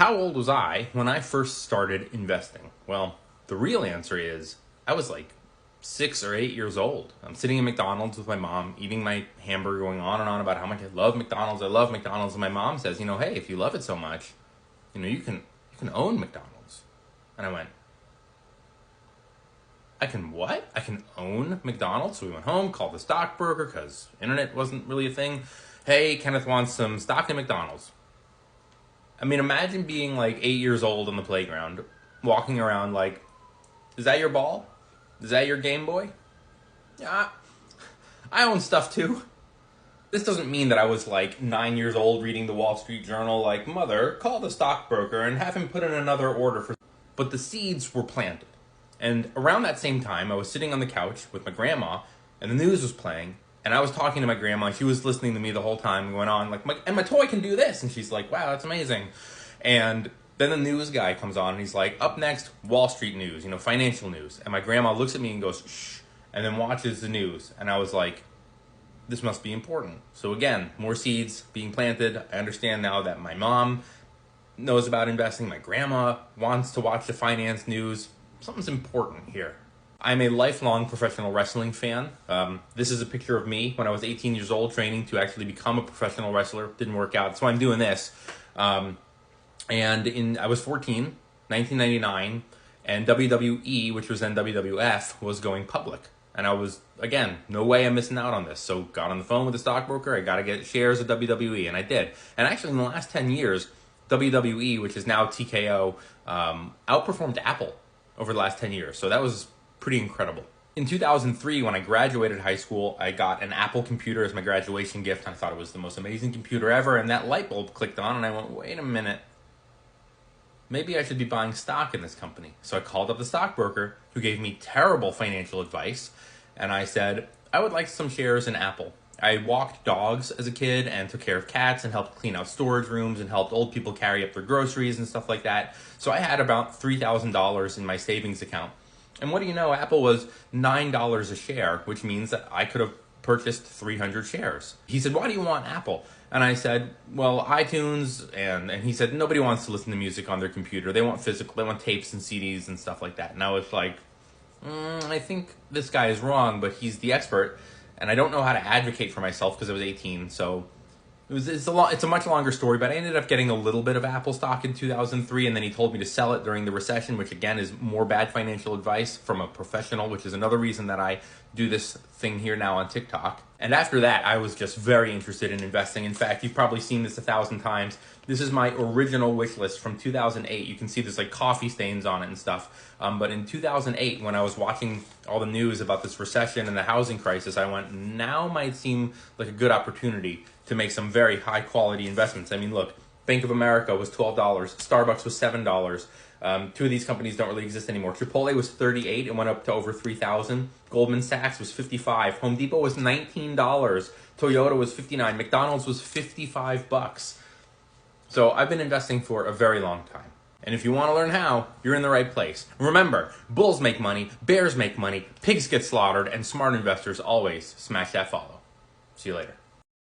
How old was I when I first started investing? Well, the real answer is I was like 6 or 8 years old. I'm sitting in McDonald's with my mom, eating my hamburger, going on and on about how much I love McDonald's. I love McDonald's. And my mom says, hey, if you love it so much, you can own McDonald's. And I went, I can what? I can own McDonald's? So we went home, called the stockbroker because internet wasn't really a thing. Hey, Kenneth wants some stock in McDonald's. I mean, imagine being like 8 years old on the playground, walking around like, is that your ball? Is that your Game Boy? Yeah, I own stuff too. This doesn't mean that I was like 9 years old reading the Wall Street Journal like, mother, call the stockbroker and have him put in another order for... But the seeds were planted. And around that same time, I was sitting on the couch with my grandma and the news was playing. And I was talking to my grandma, and she was listening to me the whole time, going on, like, my toy can do this. And she's like, wow, that's amazing. And then the news guy comes on, and he's like, up next, Wall Street news, financial news. And my grandma looks at me and goes, shh, and then watches the news. And I was like, this must be important. So again, more seeds being planted. I understand now that my mom knows about investing. My grandma wants to watch the finance news. Something's important here. I'm a lifelong professional wrestling fan. This is a picture of me when I was 18 years old training to actually become a professional wrestler. Didn't work out, so I'm doing this. I was 14, 1999, and WWE, which was then WWF, was going public. And I was, again, no way I'm missing out on this. So got on the phone with the stockbroker. I got to get shares of WWE, and I did. And actually, in the last 10 years, WWE, which is now TKO, outperformed Apple over the last 10 years. So that was pretty incredible. In 2003, when I graduated high school, I got an Apple computer as my graduation gift. I thought it was the most amazing computer ever, and that light bulb clicked on, and I went, wait a minute. Maybe I should be buying stock in this company. So I called up the stockbroker, who gave me terrible financial advice, and I said, I would like some shares in Apple. I walked dogs as a kid and took care of cats and helped clean out storage rooms and helped old people carry up their groceries and stuff like that. So I had about $3,000 in my savings account. And what do you know, Apple was $9 a share, which means that I could have purchased 300 shares. He said, why do you want Apple? And I said, well, iTunes, and he said, nobody wants to listen to music on their computer. They want physical, they want tapes and CDs and stuff like that. And I was like, I think this guy is wrong, but he's the expert, and I don't know how to advocate for myself because I was 18, so... It's a much longer story, but I ended up getting a little bit of Apple stock in 2003, and then he told me to sell it during the recession, which again is more bad financial advice from a professional, which is another reason that I do this thing here now on TikTok. And after that, I was just very interested in investing. In fact, you've probably seen this 1,000 times. This is my original wish list from 2008. You can see there's like coffee stains on it and stuff. But in 2008, when I was watching all the news about this recession and the housing crisis, I went, now might seem like a good opportunity to make some very high quality investments. I mean, look, Bank of America was $12, Starbucks was $7. Two of these companies don't really exist anymore. Chipotle was $38 and went up to over $3,000. Goldman Sachs was $55. Home Depot was $19. Toyota was $59. McDonald's was $55. So I've been investing for a very long time. And if you want to learn how, you're in the right place. Remember, bulls make money, bears make money, pigs get slaughtered, and smart investors always smash that follow. See you later.